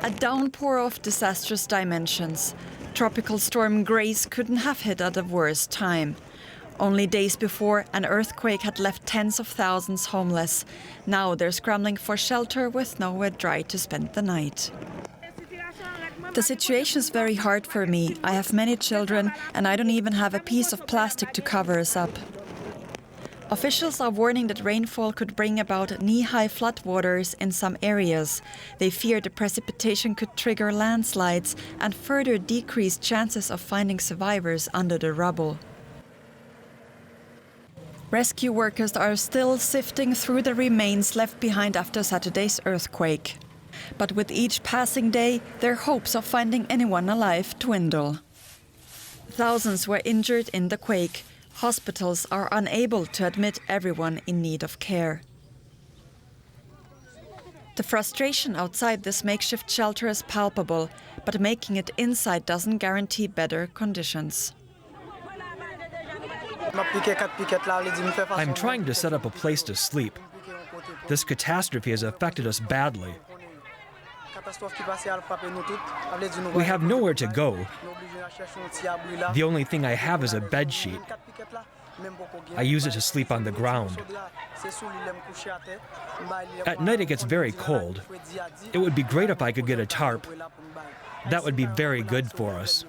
A downpour of disastrous dimensions. Tropical storm Grace couldn't have hit at a worse time. Only days before, an earthquake had left tens of thousands homeless. Now they're scrambling for shelter with nowhere dry to spend the night. The situation is very hard for me. I have many children, and I don't even have a piece of plastic to cover us up. Officials are warning that rainfall could bring about knee-high floodwaters in some areas. They fear the precipitation could trigger landslides and further decrease chances of finding survivors under the rubble. Rescue workers are still sifting through the remains left behind after Saturday's earthquake. But with each passing day, their hopes of finding anyone alive dwindle. Thousands were injured in the quake. Hospitals are unable to admit everyone in need of care. The frustration outside this makeshift shelter is palpable, but making it inside doesn't guarantee better conditions. I'm trying to set up a place to sleep. This catastrophe has affected us badly. We have nowhere to go. The only thing I have is a bed sheet. I use it to sleep on the ground. At night it gets very cold. It would be great if I could get a tarp. That would be very good for us.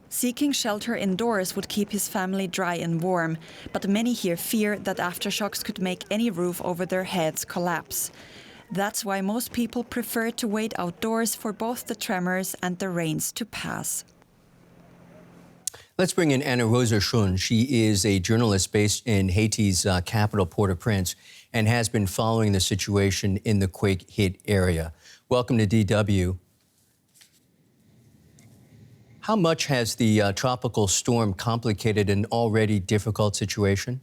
Seeking shelter indoors would keep his family dry and warm, but many here fear that aftershocks could make any roof over their heads collapse. That's why most people prefer to wait outdoors for both the tremors and the rains to pass. Let's bring in Anna Rosa Schun. She is a journalist based in Haiti's capital, Port-au-Prince, and has been following the situation in the quake-hit area. Welcome to DW. How much has the tropical storm complicated an already difficult situation?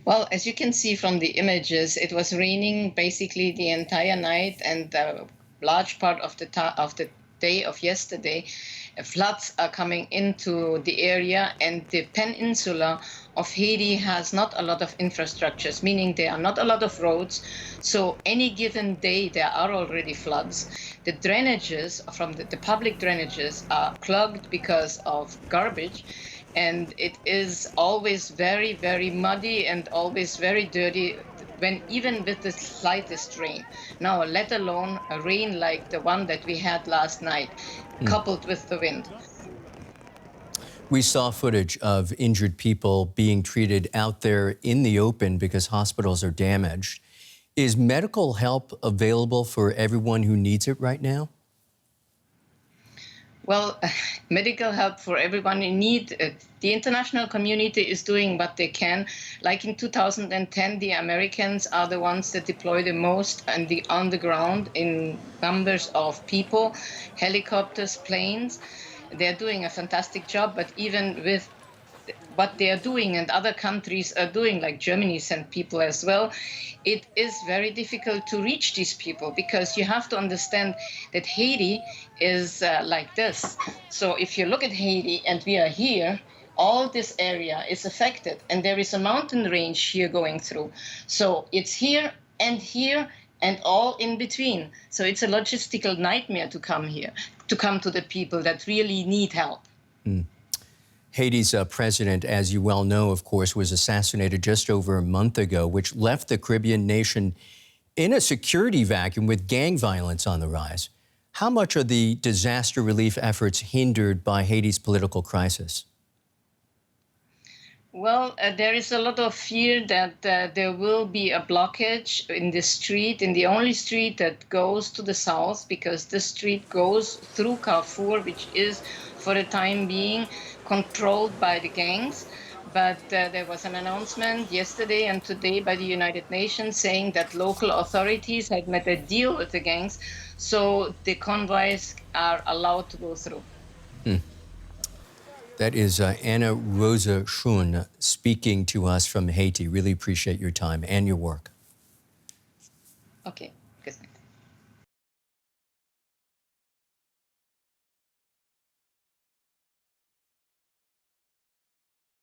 Well, as you can see from the images, it was raining basically the entire night, and a large part of the day of yesterday. Floods are coming into the area, and the peninsula of Haiti has not a lot of infrastructures, meaning there are not a lot of roads. So any given day, there are already floods. The drainages from the public drainages are clogged because of garbage. And it is always very, very muddy and always very dirty, even with the slightest rain. Now, let alone a rain like the one that we had last night, coupled with the wind. We saw footage of injured people being treated out there in the open because hospitals are damaged. Is medical help available for everyone who needs it right now? Well, medical help for everyone in need. The international community is doing what they can. Like in 2010, the Americans are the ones that deploy the most on the ground in numbers of people, helicopters, planes. They're doing a fantastic job, but even with what they are doing and other countries are doing, like Germany sent people as well, it is very difficult to reach these people because you have to understand that Haiti is like this. So if you look at Haiti and we are here, all this area is affected, and there is a mountain range here going through. So it's here and all in between. So it's a logistical nightmare to come here, to come to the people that really need help. Haiti's president, as you well know, of course, was assassinated just over a month ago, which left the Caribbean nation in a security vacuum with gang violence on the rise. How much are the disaster relief efforts hindered by Haiti's political crisis? Well, there is a lot of fear that there will be a blockage in the street, in the only street that goes to the south, because this street goes through Carrefour, which is, for the time being, controlled by the gangs. But there was an announcement yesterday and today by the United Nations saying that local authorities had made a deal with the gangs, so the convoys are allowed to go through. That is Anna Rosa Schun speaking to us from Haiti. Really appreciate your time and your work. Okay.